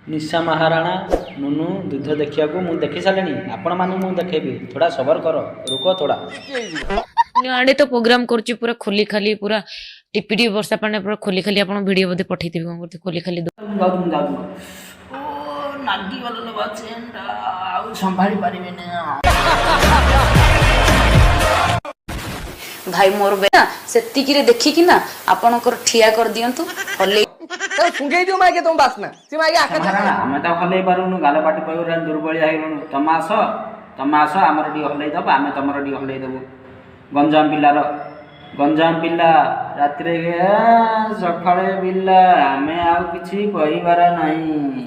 निशा महाराणा नुनु दुध देखिया को मु देखि सालेनी आपण मानु मु देखेबी थोड़ा सबर करो रुको थोड़ा आड़े तो प्रोग्राम करछि पूरा खोली खाली पूरा टिपी टिपी वर्षा पाने पूरा खोली खाली आपण वीडियो बदे पठेइथिबी कोन करते खोली खाली गाउँ गाउँ ओ नागी वाला बाचेंडा आउ संभाली पारिबे ने भाई मोर बे सेतिकी रे देखि कि ना आपनकर ठिया कर दियंतु हले तो सुंगेई दियो मागे तुम बासना से मागे आके हमें तो हलै पारुनु गाल पाटी पयरा दुर्बल आइलनु तमास हमर डी हलै दब आमे तमर डी हलै देबो गंजाम पिल्ला रात रे सकाळे बिल्ला आमे आ किछि कहिबार नाही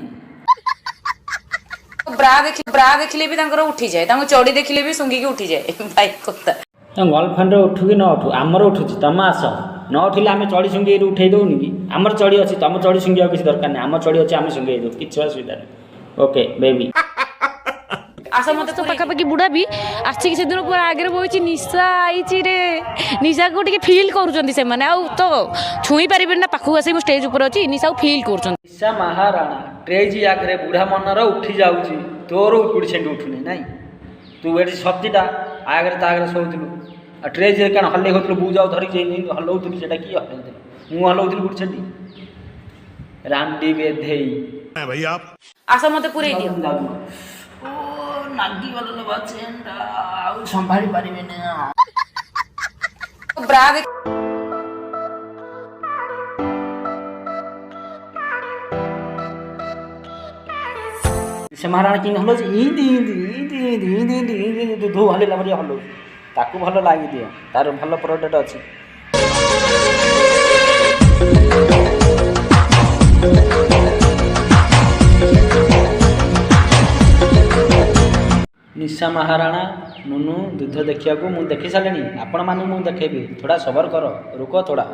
ब्रा देखिले भी तांकर उठी जाए तांको चोड़ी देखिले भी सुंगी के उठी जाए भाई कोता गर्लफ्रेंड उठू कि न उठू आमर उठुची तम आस न उठिले आम चढ़ी सुंगे उठे दौनी कि आमर चढ़ी अच्छी तुम चढ़ी सुंगे किसी दरकार नहीं आम चढ़ी अच्छे आम सुंगे दो किसी असुविधा नहीं ओके बेबी आशा मत तो पाखापाखि बुढ़ा भी आसिक से दिन पूरा आगे बही निशा आई रे निशा को टिके फील करुँच से मैंने तो छुई पारे ना पाखक आस स्टेज उपर अच्छी निशा फील कर निशा महाराणा ट्रेज आगे बुढ़ा मनर उठी जाऊँगी तोर उपड़ी से उठुनी नाई तू ये सतीटा आगे आगे शोलू आ ट्रेज क्या हल्ले होती बू जाऊ धरिक हल्लाउली से कि हल्लाउली मुझे हल्लाउली बुढ़ी छेटी रांडी बेधे आशा मत पूरे दियो नागी वाला बाचेंडा आउ संभाली पारिबे ने ब्रा से महाराणा कि हलो दूध हल्ला भाई हलो ताकू भल लगे दियो तार भल प्रोडक्ट अच्छी निशा महाराणा नुनु दुध देखिया को मु देखि सालेनी आपण मानु मु देखेबी थोड़ा सबर करो रुको थोड़ा